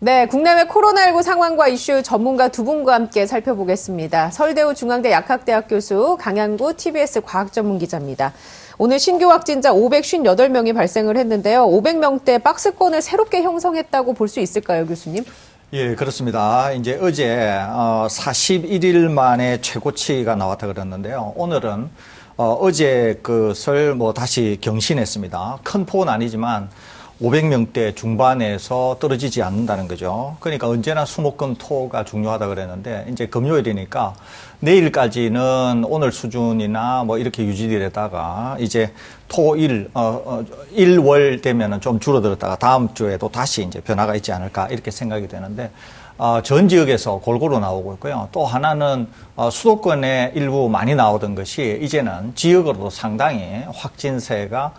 네, 국내외 코로나19 상황과 이슈 전문가 두 분과 함께 살펴보겠습니다. 서울대우 중앙대 약학대학 교수 강양구 TBS 과학전문기자입니다. 오늘 신규 확진자 558명이 발생을 했는데요. 500명대 박스권을 새롭게 형성했다고 볼 수 있을까요, 교수님? 예, 그렇습니다. 이제 어제 41일 만에 최고치가 나왔다 그랬는데요. 오늘은 어제 것을 다시 경신했습니다. 큰 폭은 아니지만 500명대 중반에서 떨어지지 않는다는 거죠. 그러니까 언제나 수목금토가 중요하다 그랬는데 이제 금요일이니까 내일까지는 오늘 수준이나 이렇게 유지되다가 이제 토일 일월 되면은 좀 줄어들었다가 다음 주에도 다시 이제 변화가 있지 않을까 이렇게 생각이 되는데 전 지역에서 골고루 나오고 있고요. 또 하나는 수도권에 일부 많이 나오던 것이 이제는 지역으로도 상당히 확진세가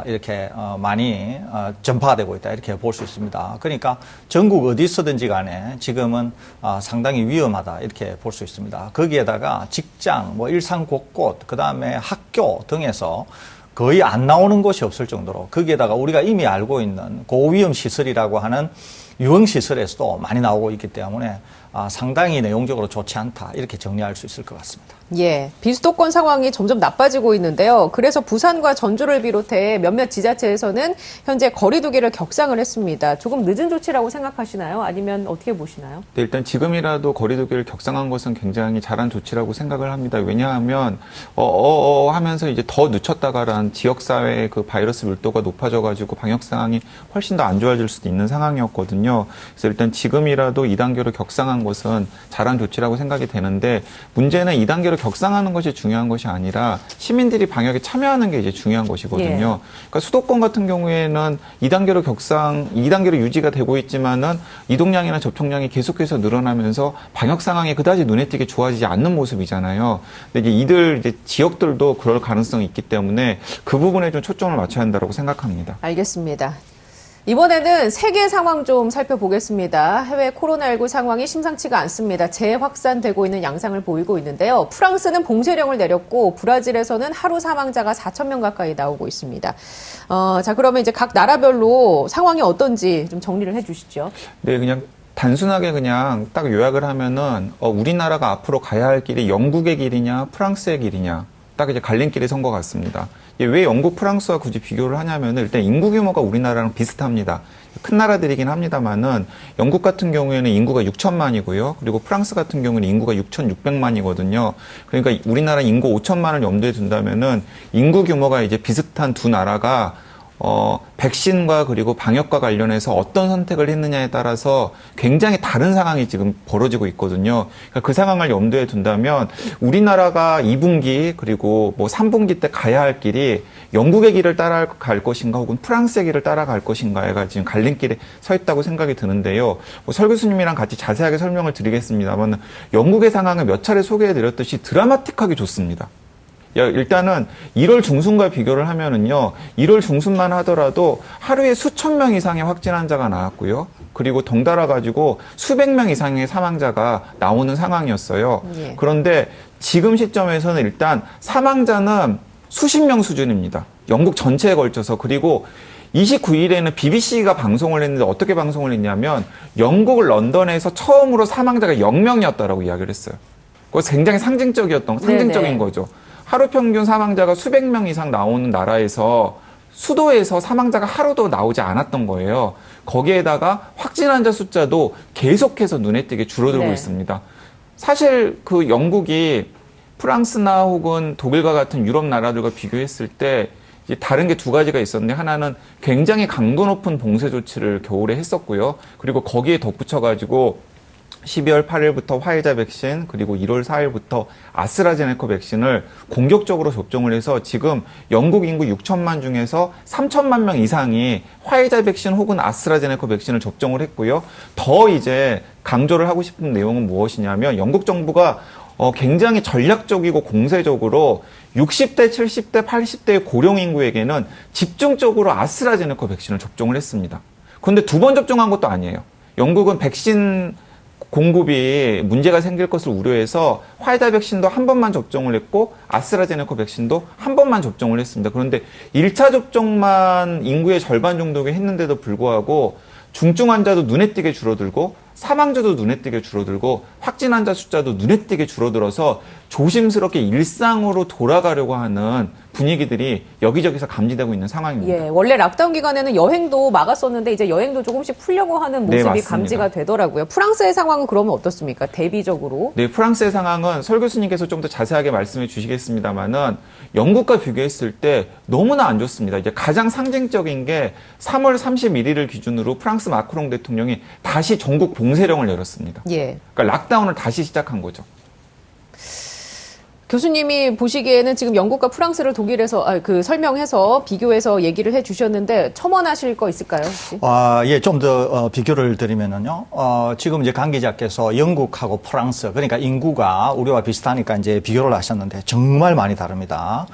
이렇게 많이 전파가 되고 있다 이렇게 볼 수 있습니다. 그러니까 전국 어디서든지 간에 지금은 상당히 위험하다 이렇게 볼 수 있습니다. 거기에다가 직장, 일상 곳곳, 그 다음에 학교 등에서 거의 안 나오는 곳이 없을 정도로 거기에다가 우리가 이미 알고 있는 고위험 시설이라고 하는 유흥시설에서도 많이 나오고 있기 때문에 상당히 내용적으로 좋지 않다 이렇게 정리할 수 있을 것 같습니다. 예, 비수도권 상황이 점점 나빠지고 있는데요. 그래서 부산과 전주를 비롯해 몇몇 지자체에서는 현재 거리 두기를 격상을 했습니다. 조금 늦은 조치라고 생각하시나요? 아니면 어떻게 보시나요? 네, 일단 지금이라도 거리 두기를 격상한 것은 굉장히 잘한 조치라고 생각을 합니다. 왜냐하면 하면서 이제 더 늦췄다가란 지역사회의 그 바이러스 밀도가 높아져가지고 방역 상황이 훨씬 더 안 좋아질 수도 있는 상황이었거든요. 그래서 일단 지금이라도 2단계로 격상한 것은 잘한 조치라고 생각이 되는데 문제는 2단계로 격상하는 것이 중요한 것이 아니라 시민들이 방역에 참여하는 게 이제 중요한 것이거든요. 예. 그러니까 수도권 같은 경우에는 2단계로 유지가 되고 있지만은 이동량이나 접촉량이 계속해서 늘어나면서 방역 상황이 그다지 눈에 띄게 좋아지지 않는 모습이잖아요. 근데 이제 지역들도 그럴 가능성이 있기 때문에 그 부분에 좀 초점을 맞춰야 한다고 생각합니다. 알겠습니다. 이번에는 세계 상황 좀 살펴보겠습니다. 해외 코로나19 상황이 심상치가 않습니다. 재확산되고 있는 양상을 보이고 있는데요. 프랑스는 봉쇄령을 내렸고 브라질에서는 하루 사망자가 4,000명 가까이 나오고 있습니다. 자, 그러면 이제 각 나라별로 상황이 어떤지 좀 정리를 해 주시죠. 네, 그냥 단순하게 그냥 딱 요약을 하면은 우리나라가 앞으로 가야 할 길이 영국의 길이냐 프랑스의 길이냐 딱 이제 갈림길이 선 것 같습니다. 왜 영국, 프랑스와 굳이 비교를 하냐면은 일단 인구 규모가 우리나라랑 비슷합니다. 큰 나라들이긴 합니다만은 영국 같은 경우에는 인구가 6천만이고요. 그리고 프랑스 같은 경우는 인구가 6,600만이거든요. 그러니까 우리나라 인구 5천만을 염두에 둔다면은 인구 규모가 이제 비슷한 두 나라가 백신과 그리고 방역과 관련해서 어떤 선택을 했느냐에 따라서 굉장히 다른 상황이 지금 벌어지고 있거든요. 그러니까 그 상황을 염두에 둔다면 우리나라가 2분기 그리고 3분기 때 가야 할 길이 영국의 길을 따라갈 것인가 혹은 프랑스의 길을 따라갈 것인가가 지금 갈림길에 서 있다고 생각이 드는데요. 설 교수님이랑 같이 자세하게 설명을 드리겠습니다만 영국의 상황을 몇 차례 소개해드렸듯이 드라마틱하게 좋습니다. 일단은 1월 중순과 비교를 하면은요, 1월 중순만 하더라도 하루에 수천 명 이상의 확진 환자가 나왔고요. 그리고 덩달아 가지고 수백 명 이상의 사망자가 나오는 상황이었어요. 예. 그런데 지금 시점에서는 일단 사망자는 수십 명 수준입니다. 영국 전체에 걸쳐서. 그리고 29일에는 BBC가 방송을 했는데 어떻게 방송을 했냐면 영국 런던에서 처음으로 사망자가 0명이었다라고 이야기를 했어요. 그거 굉장히 상징적인 거죠. 하루 평균 사망자가 수백 명 이상 나오는 나라에서 수도에서 사망자가 하루도 나오지 않았던 거예요. 거기에다가 확진 환자 숫자도 계속해서 눈에 띄게 줄어들고 있습니다. 사실 그 영국이 프랑스나 혹은 독일과 같은 유럽 나라들과 비교했을 때 이제 다른 게 두 가지가 있었는데 하나는 굉장히 강도 높은 봉쇄 조치를 겨울에 했었고요. 그리고 거기에 덧붙여가지고 12월 8일부터 화이자 백신 그리고 1월 4일부터 아스트라제네카 백신을 공격적으로 접종을 해서 지금 영국 인구 6천만 중에서 3천만 명 이상이 화이자 백신 혹은 아스트라제네카 백신을 접종을 했고요. 더 이제 강조를 하고 싶은 내용은 무엇이냐면 영국 정부가 굉장히 전략적이고 공세적으로 60대, 70대, 80대의 고령 인구에게는 집중적으로 아스트라제네카 백신을 접종을 했습니다. 그런데 두 번 접종한 것도 아니에요. 영국은 백신 공급이 문제가 생길 것을 우려해서 화이자 백신도 한 번만 접종을 했고 아스트라제네카 백신도 한 번만 접종을 했습니다. 그런데 1차 접종만 인구의 절반 정도가 했는데도 불구하고 중증 환자도 눈에 띄게 줄어들고 사망자도 눈에 띄게 줄어들고 확진 환자 숫자도 눈에 띄게 줄어들어서 조심스럽게 일상으로 돌아가려고 하는 분위기들이 여기저기서 감지되고 있는 상황입니다. 예, 원래 락다운 기간에는 여행도 막았었는데 이제 여행도 조금씩 풀려고 하는 네, 모습이 맞습니다. 감지가 되더라고요. 프랑스의 상황은 그러면 어떻습니까? 대비적으로. 네, 프랑스의 상황은 설 교수님께서 좀 더 자세하게 말씀해 주시겠습니다만은 영국과 비교했을 때 너무나 안 좋습니다. 이제 가장 상징적인 게 3월 31일을 기준으로 프랑스 마크롱 대통령이 다시 전국 봉쇄령을 내렸습니다. 예. 그러니까 락다운을 다시 시작한 거죠. 교수님이 보시기에는 지금 영국과 프랑스를 독일에서 설명해서 비교해서 얘기를 해주셨는데 첨언하실 거 있을까요? 혹시? 예, 좀 더 비교를 드리면은요. 지금 이제 강 기자께서 영국하고 프랑스, 그러니까 인구가 우리와 비슷하니까 이제 비교를 하셨는데 정말 많이 다릅니다.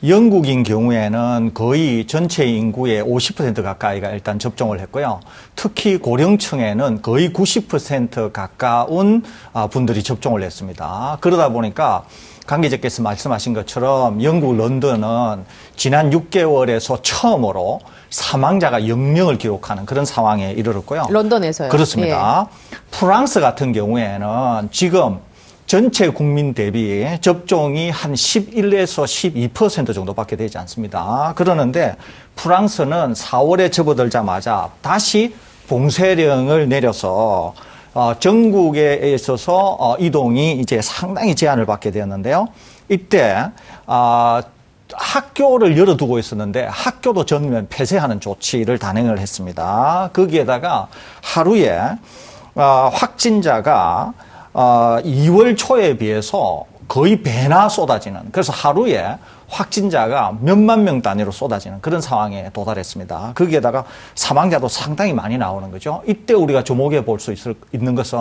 영국인 경우에는 거의 전체 인구의 50% 가까이가 일단 접종을 했고요. 특히 고령층에는 거의 90% 가까운 분들이 접종을 했습니다. 그러다 보니까 강 기자께서 말씀하신 것처럼 영국 런던은 지난 6개월에서 처음으로 사망자가 0명을 기록하는 그런 상황에 이르렀고요. 런던에서요. 그렇습니다. 프랑스 같은 경우에는 지금 전체 국민 대비 접종이 한 11에서 12% 정도밖에 되지 않습니다. 그러는데 프랑스는 4월에 접어들자마자 다시 봉쇄령을 내려서 전국에 있어서 이동이 이제 상당히 제한을 받게 되었는데요. 이때 학교를 열어두고 있었는데 학교도 전면 폐쇄하는 조치를 단행을 했습니다. 거기에다가 하루에 확진자가 2월 초에 비해서 거의 배나 쏟아지는, 그래서 하루에 확진자가 몇만 명 단위로 쏟아지는 그런 상황에 도달했습니다. 거기에다가 사망자도 상당히 많이 나오는 거죠. 이때 우리가 주목해 볼 수 있는 것은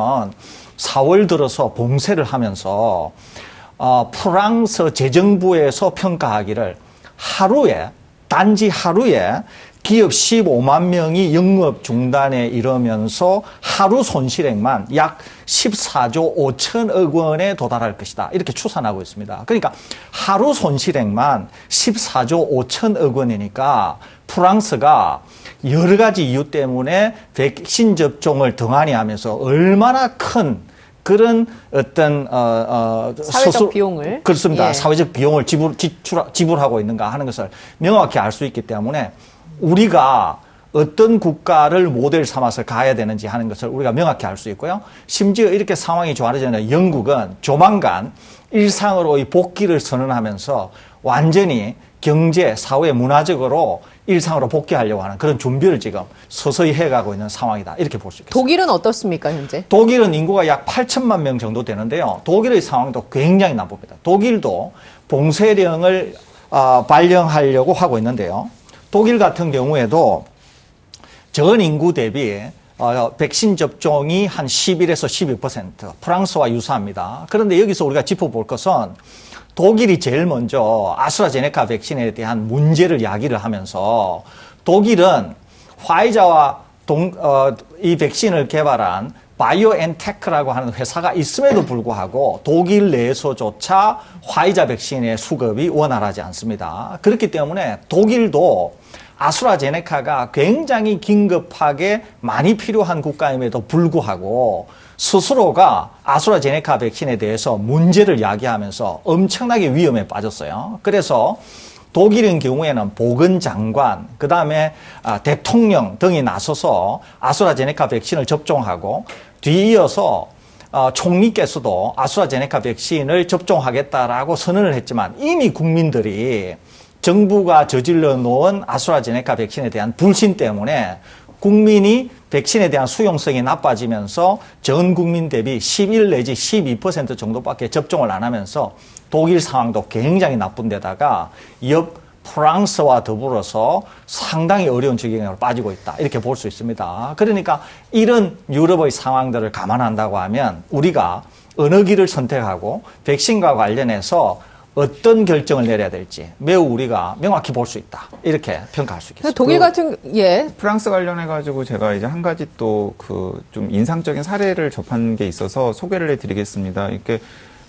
4월 들어서 봉쇄를 하면서 프랑스 재정부에서 평가하기를 단지 하루에 기업 15만 명이 영업 중단에 이르면서 하루 손실액만 약 14조 5천억 원에 도달할 것이다. 이렇게 추산하고 있습니다. 그러니까 하루 손실액만 14조 5천억 원이니까 프랑스가 여러 가지 이유 때문에 백신 접종을 등한히 하면서 얼마나 큰 그런 어떤 사회적 비용을 그렇습니다. 예. 사회적 비용을 지불하고 있는가 하는 것을 명확히 알 수 있기 때문에 우리가 어떤 국가를 모델 삼아서 가야 되는지 하는 것을 우리가 명확히 알 수 있고요. 심지어 이렇게 상황이 좋아지는 영국은 조만간 일상으로의 복귀를 선언하면서 완전히 경제, 사회, 문화적으로 일상으로 복귀하려고 하는 그런 준비를 지금 서서히 해가고 있는 상황이다. 이렇게 볼 수 있겠습니다. 독일은 어떻습니까, 현재? 독일은 인구가 약 8천만 명 정도 되는데요. 독일의 상황도 굉장히 나쁩니다. 독일도 봉쇄령을 발령하려고 하고 있는데요. 독일 같은 경우에도 전 인구 대비 백신 접종이 한 11에서 12%, 프랑스와 유사합니다. 그런데 여기서 우리가 짚어볼 것은 독일이 제일 먼저 아스트라제네카 백신에 대한 문제를 야기를 하면서 독일은 화이자와 이 백신을 개발한 바이오엔테크라고 하는 회사가 있음에도 불구하고 독일 내에서조차 화이자 백신의 수급이 원활하지 않습니다. 그렇기 때문에 독일도 아스트라제네카가 굉장히 긴급하게 많이 필요한 국가임에도 불구하고 스스로가 아스트라제네카 백신에 대해서 문제를 야기하면서 엄청나게 위험에 빠졌어요. 그래서 독일인 경우에는 보건장관, 그 다음에 대통령 등이 나서서 아스트라제네카 백신을 접종하고 뒤이어서 총리께서도 아스트라제네카 백신을 접종하겠다라고 선언을 했지만 이미 국민들이 정부가 저질러 놓은 아스트라제네카 백신에 대한 불신 때문에 국민이 백신에 대한 수용성이 나빠지면서 전 국민 대비 11 내지 12% 정도밖에 접종을 안 하면서 독일 상황도 굉장히 나쁜 데다가 옆 프랑스와 더불어서 상당히 어려운 지경으로 빠지고 있다. 이렇게 볼 수 있습니다. 그러니까 이런 유럽의 상황들을 감안한다고 하면 우리가 어느 길을 선택하고 백신과 관련해서 어떤 결정을 내려야 될지 매우 우리가 명확히 볼 수 있다. 이렇게 평가할 수 있겠습니다. 독일 같은, 예. 프랑스 관련해가지고 제가 이제 한 가지 또 좀 인상적인 사례를 접한 게 있어서 소개를 해드리겠습니다. 이렇게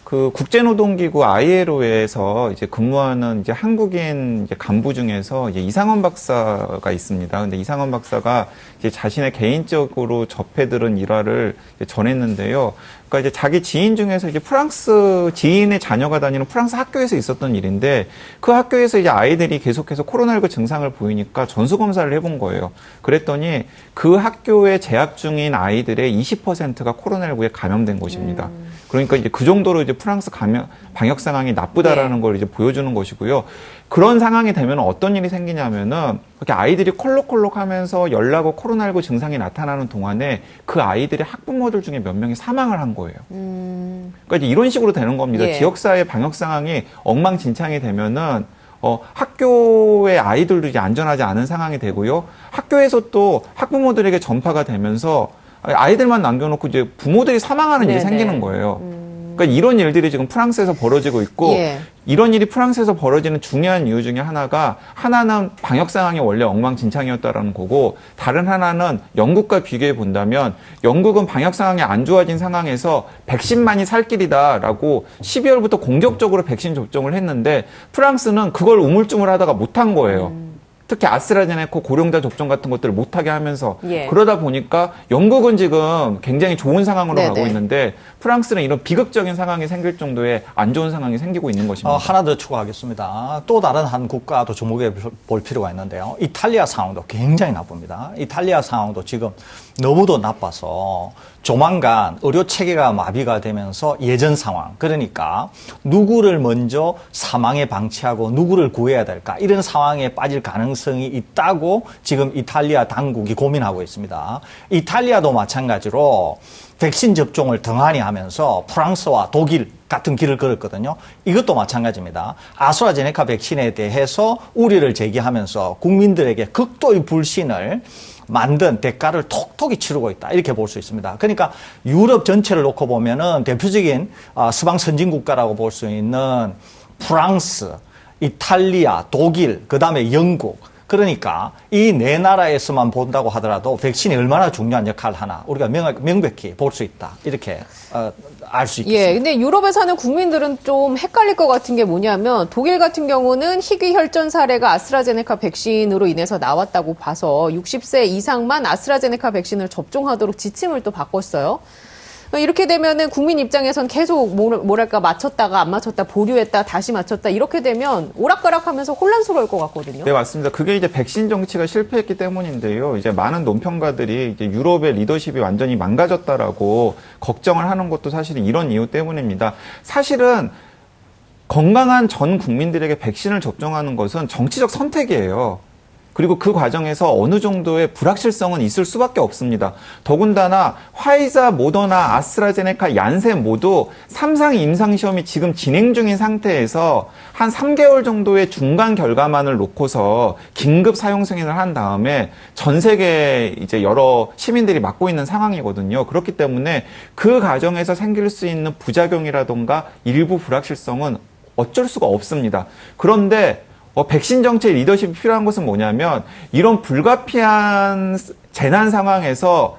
그 국제노동기구 ILO에서 이제 근무하는 이제 한국인 이제 간부 중에서 이제 이상원 박사가 있습니다. 근데 이상원 박사가 이제 자신의 개인적으로 접해 들은 일화를 이제 전했는데요. 그러니까 이제 자기 지인 중에서 이제 프랑스 지인의 자녀가 다니는 프랑스 학교에서 있었던 일인데 그 학교에서 이제 아이들이 계속해서 코로나19 증상을 보이니까 전수검사를 해본 거예요. 그랬더니 그 학교에 재학 중인 아이들의 20%가 코로나19에 감염된 것입니다. 그러니까 이제 그 정도로 이제 프랑스 방역 상황이 나쁘다라는 걸 이제 보여주는 것이고요. 그런 상황이 되면 어떤 일이 생기냐면은 그렇게 아이들이 콜록콜록 하면서 열나고 코로나19 증상이 나타나는 동안에 그 아이들의 학부모들 중에 몇 명이 사망을 한 거예요. 그러니까 이제 이런 식으로 되는 겁니다. 예. 지역사회 방역 상황이 엉망진창이 되면은 학교의 아이들도 이제 안전하지 않은 상황이 되고요. 학교에서 또 학부모들에게 전파가 되면서 아이들만 남겨놓고 이제 부모들이 사망하는 일이 네네. 생기는 거예요. 그러니까 이런 일들이 지금 프랑스에서 벌어지고 있고 예. 이런 일이 프랑스에서 벌어지는 중요한 이유 중에 하나는 방역 상황이 원래 엉망진창이었다라는 거고 다른 하나는 영국과 비교해 본다면 영국은 방역 상황이 안 좋아진 상황에서 백신만이 살 길이다라고 12월부터 공격적으로 백신 접종을 했는데 프랑스는 그걸 우물쭈물하다가 못한 거예요. 특히 아스트라제네카 고령자 접종 같은 것들을 못하게 하면서 예. 그러다 보니까 영국은 지금 굉장히 좋은 상황으로 네네. 가고 있는데 프랑스는 이런 비극적인 상황이 생길 정도의 안 좋은 상황이 생기고 있는 것입니다. 하나 더 추가하겠습니다. 또 다른 한 국가도 주목해 볼 필요가 있는데요. 이탈리아 상황도 굉장히 나쁩니다. 이탈리아 상황도 지금 너무도 나빠서 조만간 의료 체계가 마비가 되면서 예전 상황, 그러니까 누구를 먼저 사망에 방치하고 누구를 구해야 될까 이런 상황에 빠질 가능성이 있다고 지금 이탈리아 당국이 고민하고 있습니다. 이탈리아도 마찬가지로 백신 접종을 등한히 하면서 프랑스와 독일 같은 길을 걸었거든요. 이것도 마찬가지입니다. 아스트라제네카 백신에 대해서 우려를 제기하면서 국민들에게 극도의 불신을 만든 대가를 톡톡히 치르고 있다. 이렇게 볼 수 있습니다. 그러니까 유럽 전체를 놓고 보면은 대표적인 서방 선진국가라고 볼 수 있는 프랑스, 이탈리아, 독일, 그 다음에 영국. 그러니까 이 네 나라에서만 본다고 하더라도 백신이 얼마나 중요한 역할을 하나 우리가 명백히 볼 수 있다. 이렇게 알 수 있겠습니다. 예, 근데 유럽에 사는 국민들은 좀 헷갈릴 것 같은 게 뭐냐면 독일 같은 경우는 희귀 혈전 사례가 아스트라제네카 백신으로 인해서 나왔다고 봐서 60세 이상만 아스트라제네카 백신을 접종하도록 지침을 또 바꿨어요. 이렇게 되면은 국민 입장에선 계속 뭐랄까 맞췄다가 안 맞췄다 보류했다 다시 맞췄다 이렇게 되면 오락가락하면서 혼란스러울 것 같거든요. 네, 맞습니다. 그게 이제 백신 정치가 실패했기 때문인데요. 이제 많은 논평가들이 이제 유럽의 리더십이 완전히 망가졌다라고 걱정을 하는 것도 사실은 이런 이유 때문입니다. 사실은 건강한 전 국민들에게 백신을 접종하는 것은 정치적 선택이에요. 그리고 그 과정에서 어느 정도의 불확실성은 있을 수밖에 없습니다. 더군다나 화이자, 모더나, 아스트라제네카, 얀센 모두 3상 임상시험이 지금 진행 중인 상태에서 한 3개월 정도의 중간 결과만을 놓고서 긴급 사용 승인을 한 다음에 전 세계 이제 여러 시민들이 맞고 있는 상황이거든요. 그렇기 때문에 그 과정에서 생길 수 있는 부작용이라던가 일부 불확실성은 어쩔 수가 없습니다. 그런데 백신 정책 리더십이 필요한 것은 뭐냐면 이런 불가피한 재난 상황에서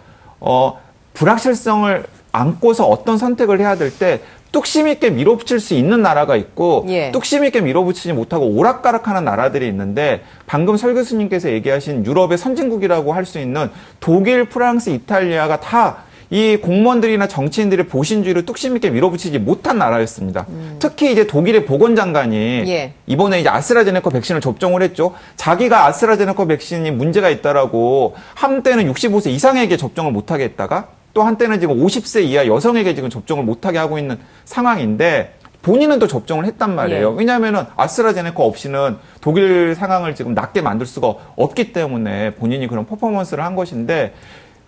불확실성을 안고서 어떤 선택을 해야 될 때 뚝심 있게 밀어붙일 수 있는 나라가 있고 예. 뚝심 있게 밀어붙이지 못하고 오락가락하는 나라들이 있는데 방금 설 교수님께서 얘기하신 유럽의 선진국이라고 할 수 있는 독일, 프랑스, 이탈리아가 다 이 공무원들이나 정치인들의 보신주의를 뚝심 있게 밀어붙이지 못한 나라였습니다. 특히 이제 독일의 보건장관이 예. 이번에 이제 아스트라제네카 백신을 접종을 했죠. 자기가 아스트라제네카 백신이 문제가 있다라고 한때는 65세 이상에게 접종을 못하게 했다가 또 한때는 지금 50세 이하 여성에게 지금 접종을 못하게 하고 있는 상황인데 본인은 또 접종을 했단 말이에요. 예. 왜냐하면은 아스트라제네카 없이는 독일 상황을 지금 낫게 만들 수가 없기 때문에 본인이 그런 퍼포먼스를 한 것인데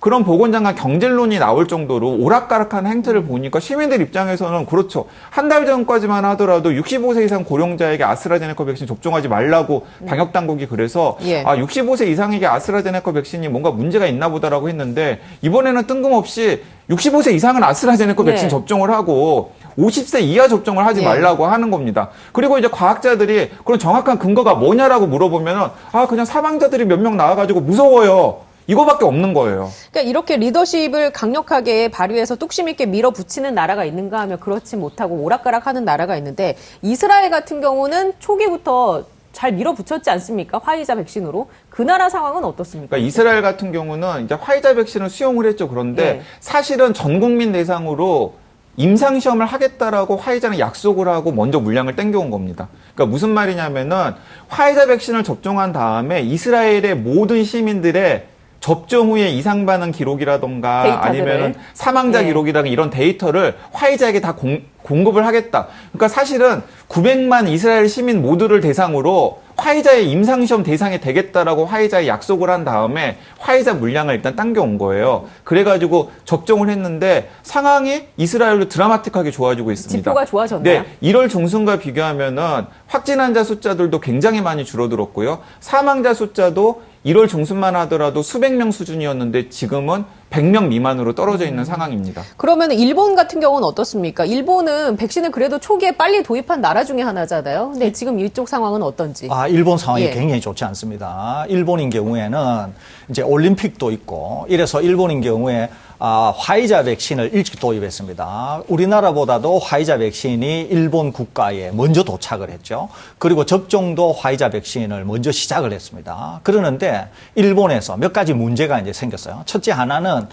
그런 보건장관 경질론이 나올 정도로 오락가락한 행태를 보니까 시민들 입장에서는 그렇죠. 한 달 전까지만 하더라도 65세 이상 고령자에게 아스트라제네카 백신 접종하지 말라고 방역당국이 그래서 예. 65세 이상에게 아스트라제네카 백신이 뭔가 문제가 있나 보다라고 했는데 이번에는 뜬금없이 65세 이상은 아스트라제네카 백신 네. 접종을 하고 50세 이하 접종을 하지 예. 말라고 하는 겁니다. 그리고 이제 과학자들이 그런 정확한 근거가 뭐냐라고 물어보면은 그냥 사망자들이 몇 명 나와가지고 무서워요. 이거밖에 없는 거예요. 그러니까 이렇게 리더십을 강력하게 발휘해서 뚝심 있게 밀어붙이는 나라가 있는가 하면 그렇지 못하고 오락가락하는 나라가 있는데 이스라엘 같은 경우는 초기부터 잘 밀어붙였지 않습니까? 화이자 백신으로. 그 나라 상황은 어떻습니까? 그러니까 이스라엘 같은 경우는 이제 화이자 백신을 수용을 했죠. 그런데 네. 사실은 전 국민 대상으로 임상 시험을 하겠다라고 화이자는 약속을 하고 먼저 물량을 땡겨온 겁니다. 그러니까 무슨 말이냐면은 화이자 백신을 접종한 다음에 이스라엘의 모든 시민들의 접종 후에 이상 반응 기록이라던가 데이터들을. 아니면은 사망자 네. 기록이라든가 이런 데이터를 화이자에게 다 공급을 하겠다. 그러니까 사실은 900만 이스라엘 시민 모두를 대상으로 화이자의 임상시험 대상이 되겠다라고 화이자에 약속을 한 다음에 화이자 물량을 일단 당겨온 거예요. 그래가지고 접종을 했는데 상황이 이스라엘로 드라마틱하게 좋아지고 있습니다. 지표가 좋아졌나요? 네, 1월 중순과 비교하면은 확진 환자 숫자들도 굉장히 많이 줄어들었고요. 사망자 숫자도 1월 중순만 하더라도 수백 명 수준이었는데 지금은 100명 미만으로 떨어져 있는 상황입니다. 그러면 일본 같은 경우는 어떻습니까? 일본은 백신을 그래도 초기에 빨리 도입한 나라 중에 하나잖아요. 근데 지금 이쪽 상황은 어떤지? 일본 상황이 예. 굉장히 좋지 않습니다. 일본인 경우에는 이제 올림픽도 있고 이래서 일본인 경우에 화이자 백신을 일찍 도입했습니다. 우리나라보다도 화이자 백신이 일본 국가에 먼저 도착을 했죠. 그리고 접종도 화이자 백신을 먼저 시작을 했습니다. 그러는데 일본에서 몇 가지 문제가 이제 생겼어요. 첫째 하나는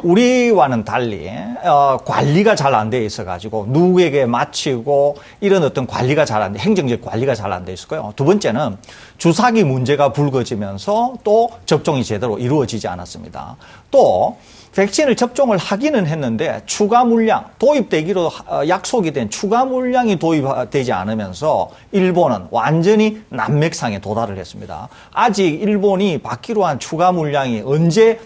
우리와는 달리 관리가 잘 안 돼 있어가지고 누구에게 맞히고 이런 어떤 관리가 잘 안 돼, 행정적 관리가 잘 안 돼 있었고요. 두 번째는 주사기 문제가 불거지면서 또 접종이 제대로 이루어지지 않았습니다. 또 백신을 접종을 하기는 했는데 추가 물량, 도입되기로 약속이 된 추가 물량이 도입되지 않으면서 일본은 완전히 난맥상에 도달을 했습니다. 아직 일본이 받기로 한 추가 물량이 언제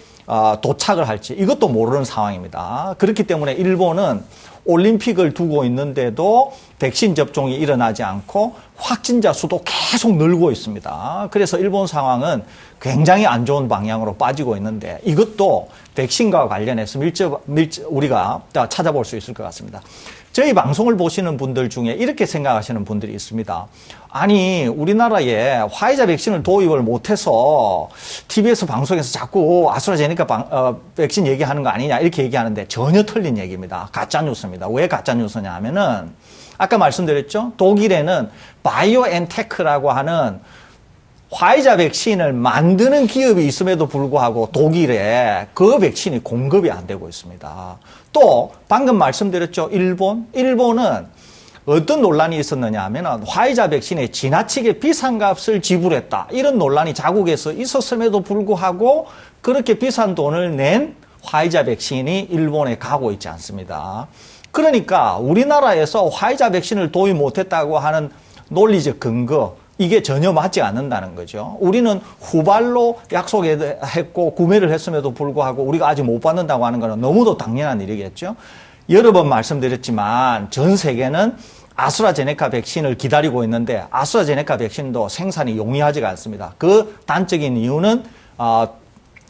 도착을 할지 이것도 모르는 상황입니다. 그렇기 때문에 일본은 올림픽을 두고 있는데도 백신 접종이 일어나지 않고 확진자 수도 계속 늘고 있습니다. 그래서 일본 상황은 굉장히 안 좋은 방향으로 빠지고 있는데 이것도 백신과 관련해서 우리가 찾아볼 수 있을 것 같습니다. 저희 방송을 보시는 분들 중에 이렇게 생각하시는 분들이 있습니다. 아니 우리나라에 화이자 백신을 도입을 못해서 TBS 방송에서 자꾸 아스트라제네카 백신 얘기하는 거 아니냐 이렇게 얘기하는데 전혀 틀린 얘기입니다. 가짜뉴스입니다. 왜 가짜뉴스냐 하면은 아까 말씀드렸죠. 독일에는 바이오엔테크라고 하는 화이자 백신을 만드는 기업이 있음에도 불구하고 독일에 그 백신이 공급이 안 되고 있습니다. 또 방금 말씀드렸죠. 일본은 어떤 논란이 있었느냐 하면 화이자 백신에 지나치게 비싼 값을 지불했다. 이런 논란이 자국에서 있었음에도 불구하고 그렇게 비싼 돈을 낸 화이자 백신이 일본에 가고 있지 않습니다. 그러니까 우리나라에서 화이자 백신을 도입 못했다고 하는 논리적 근거 이게 전혀 맞지 않는다는 거죠. 우리는 후발로 약속했고 구매를 했음에도 불구하고 우리가 아직 못 받는다고 하는 것은 너무도 당연한 일이겠죠. 여러 번 말씀드렸지만 전 세계는 아스트라제네카 백신을 기다리고 있는데 아스트라제네카 백신도 생산이 용이하지가 않습니다. 그 단적인 이유는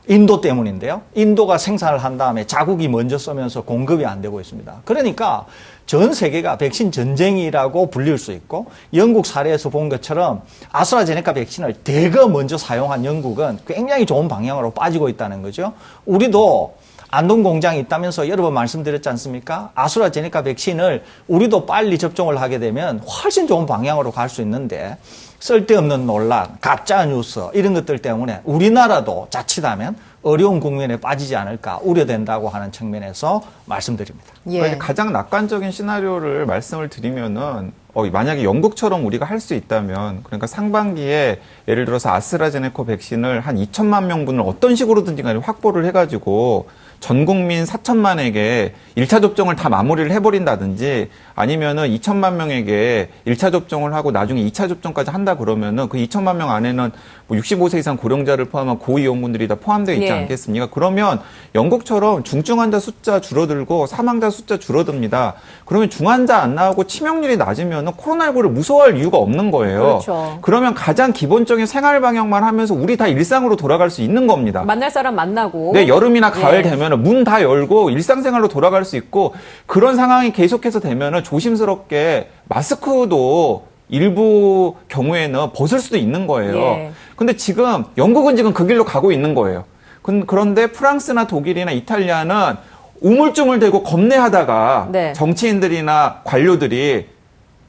인도 때문인데요. 인도가 생산을 한 다음에 자국이 먼저 쓰면서 공급이 안 되고 있습니다. 그러니까 전 세계가 백신 전쟁이라고 불릴 수 있고 영국 사례에서 본 것처럼 아스트라제네카 백신을 대거 먼저 사용한 영국은 굉장히 좋은 방향으로 빠지고 있다는 거죠. 우리도 안동 공장이 있다면서 여러 번 말씀드렸지 않습니까? 아스트라제네카 백신을 우리도 빨리 접종을 하게 되면 훨씬 좋은 방향으로 갈 수 있는데 쓸데없는 논란, 가짜 뉴스 이런 것들 때문에 우리나라도 자칫하면 어려운 국면에 빠지지 않을까 우려된다고 하는 측면에서 말씀드립니다. 예. 가장 낙관적인 시나리오를 말씀을 드리면은 만약에 영국처럼 우리가 할 수 있다면 그러니까 상반기에 예를 들어서 아스트라제네카 백신을 한 2천만 명분을 어떤 식으로든지 간에 확보를 해가지고 전 국민 4천만에게 1차 접종을 다 마무리를 해버린다든지 아니면은 2천만 명에게 1차 접종을 하고 나중에 2차 접종까지 한다 그러면은 그 2천만 명 안에는 뭐 65세 이상 고령자를 포함한 고위험군들이 다 포함되어 있지 예. 않겠습니까? 그러면 영국처럼 중증 환자 숫자 줄어들고 사망자 숫자 줄어듭니다. 그러면 중환자 안 나오고 치명률이 낮으면은 코로나19를 무서워할 이유가 없는 거예요. 그렇죠. 그러면 가장 기본적인 생활 방역만 하면서 우리 다 일상으로 돌아갈 수 있는 겁니다. 만날 사람 만나고. 네, 여름이나 가을 예. 되면 문 다 열고 일상생활로 돌아갈 수 있고 그런 상황이 계속해서 되면 조심스럽게 마스크도 일부 경우에는 벗을 수도 있는 거예요. 예. 근데 지금 영국은 지금 그 길로 가고 있는 거예요. 그런데 프랑스나 독일이나 이탈리아는 우물쭈물대고 겁내하다가 네. 정치인들이나 관료들이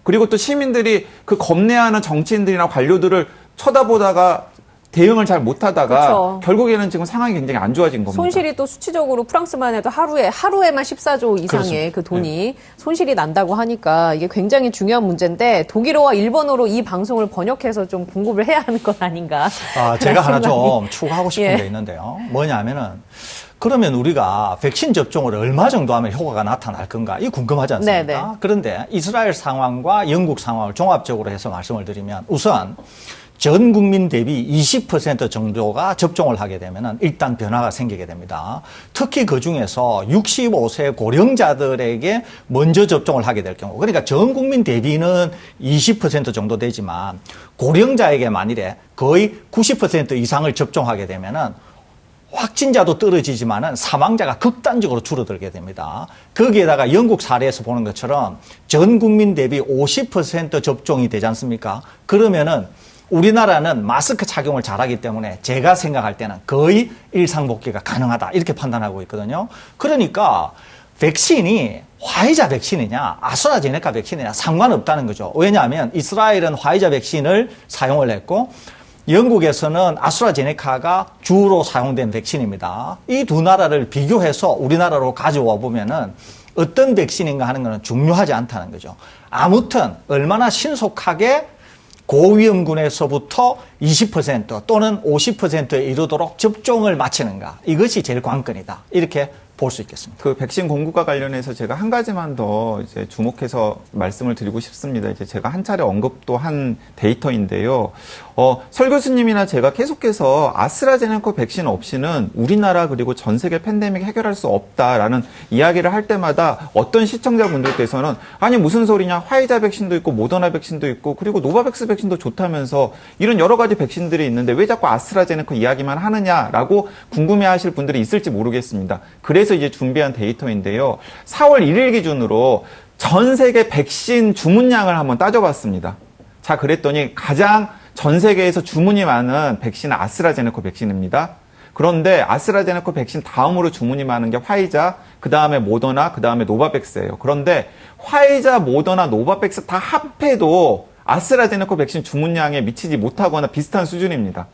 그리고 또 시민들이 그 겁내하는 정치인들이나 관료들을 쳐다보다가 대응을 잘 못하다가 그쵸. 결국에는 지금 상황이 굉장히 안 좋아진 겁니다. 손실이 또 수치적으로 프랑스만 해도 하루에만 14조 이상의 그렇습니다. 그 돈이 손실이 난다고 하니까 이게 굉장히 중요한 문제인데 독일어와 일본어로 이 방송을 번역해서 좀 공급을 해야 하는 건 아닌가. 제가 하나 좀 생각이. 추가하고 싶은 예. 게 있는데요. 뭐냐면은 그러면 우리가 백신 접종을 얼마 정도 하면 효과가 나타날 건가? 이 궁금하지 않습니까? 네네. 그런데 이스라엘 상황과 영국 상황을 종합적으로 해서 말씀을 드리면 우선 전 국민 대비 20% 정도가 접종을 하게 되면 일단 변화가 생기게 됩니다. 특히 그 중에서 65세 고령자들에게 먼저 접종을 하게 될 경우, 그러니까 전 국민 대비는 20% 정도 되지만 고령자에게 만일에 거의 90% 이상을 접종하게 되면은 확진자도 떨어지지만은 사망자가 극단적으로 줄어들게 됩니다. 거기에다가 영국 사례에서 보는 것처럼 전 국민 대비 50% 접종이 되지 않습니까? 그러면은 우리나라는 마스크 착용을 잘하기 때문에 제가 생각할 때는 거의 일상복귀가 가능하다 이렇게 판단하고 있거든요. 그러니까 백신이 화이자 백신이냐 아스트라제네카 백신이냐 상관없다는 거죠. 왜냐하면 이스라엘은 화이자 백신을 사용을 했고 영국에서는 아스트라제네카가 주로 사용된 백신입니다. 이 두 나라를 비교해서 우리나라로 가져와 보면은 어떤 백신인가 하는 것은 중요하지 않다는 거죠. 아무튼 얼마나 신속하게 고위험군에서부터 20% 또는 50%에 이르도록 접종을 마치는가. 이것이 제일 관건이다. 이렇게 볼 수 있겠습니다. 그 백신 공급과 관련해서 제가 한 가지만 더 이제 주목해서 말씀을 드리고 싶습니다. 이제 제가 한 차례 언급도 한 데이터인데요. 설 교수님이나 제가 계속해서 아스트라제네카 백신 없이는 우리나라 그리고 전 세계 팬데믹 해결할 수 없다라는 이야기를 할 때마다 어떤 시청자분들께서는 아니 무슨 소리냐 화이자 백신도 있고 모더나 백신도 있고 그리고 노바백스 백신도 좋다면서 이런 여러 가지 백신들이 있는데 왜 자꾸 아스트라제네카 이야기만 하느냐라고 궁금해하실 분들이 있을지 모르겠습니다. 그래서 이제 준비한 데이터인데요. 4월 1일 기준으로 전 세계 백신 주문량을 한번 따져봤습니다. 자, 그랬더니 가장 전 세계에서 주문이 많은 백신은 아스트라제네카 백신입니다. 그런데 아스트라제네카 백신 다음으로 주문이 많은 게 화이자, 그 다음에 모더나, 그 다음에 노바백스예요. 그런데 화이자, 모더나, 노바백스 다 합해도 아스트라제네카 백신 주문량에 미치지 못하거나 비슷한 수준입니다.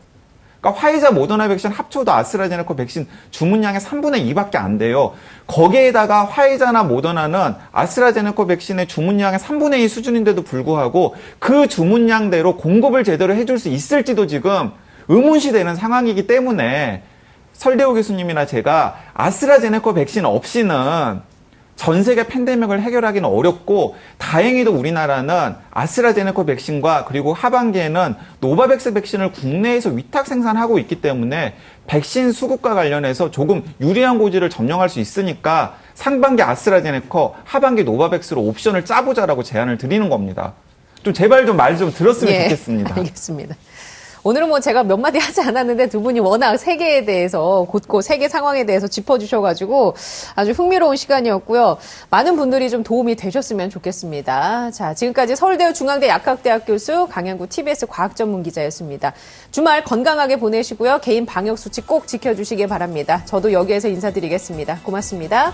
그러니까 화이자, 모더나 백신 합쳐도 아스트라제네카 백신 주문량의 3분의 2밖에 안 돼요. 거기에다가 화이자나 모더나는 아스트라제네카 백신의 주문량의 3분의 2 수준인데도 불구하고 그 주문량대로 공급을 제대로 해줄 수 있을지도 지금 의문시 되는 상황이기 때문에 설대호 교수님이나 제가 아스트라제네카 백신 없이는 전 세계 팬데믹을 해결하기는 어렵고 다행히도 우리나라는 아스트라제네카 백신과 그리고 하반기에는 노바백스 백신을 국내에서 위탁 생산하고 있기 때문에 백신 수급과 관련해서 조금 유리한 고지를 점령할 수 있으니까 상반기 아스트라제네카, 하반기 노바백스로 옵션을 짜보자라고 제안을 드리는 겁니다. 좀 제발 좀 말 좀 들었으면 좋겠습니다. 알겠습니다. 오늘은 뭐 제가 몇 마디 하지 않았는데 두 분이 워낙 세계에 대해서 곳곳 세계 상황에 대해서 짚어주셔가지고 아주 흥미로운 시간이었고요. 많은 분들이 좀 도움이 되셨으면 좋겠습니다. 자, 지금까지 서울대 중앙대 약학대학 교수 강양구 TBS 과학전문기자였습니다. 주말 건강하게 보내시고요. 개인 방역수칙 꼭 지켜주시기 바랍니다. 저도 여기에서 인사드리겠습니다. 고맙습니다.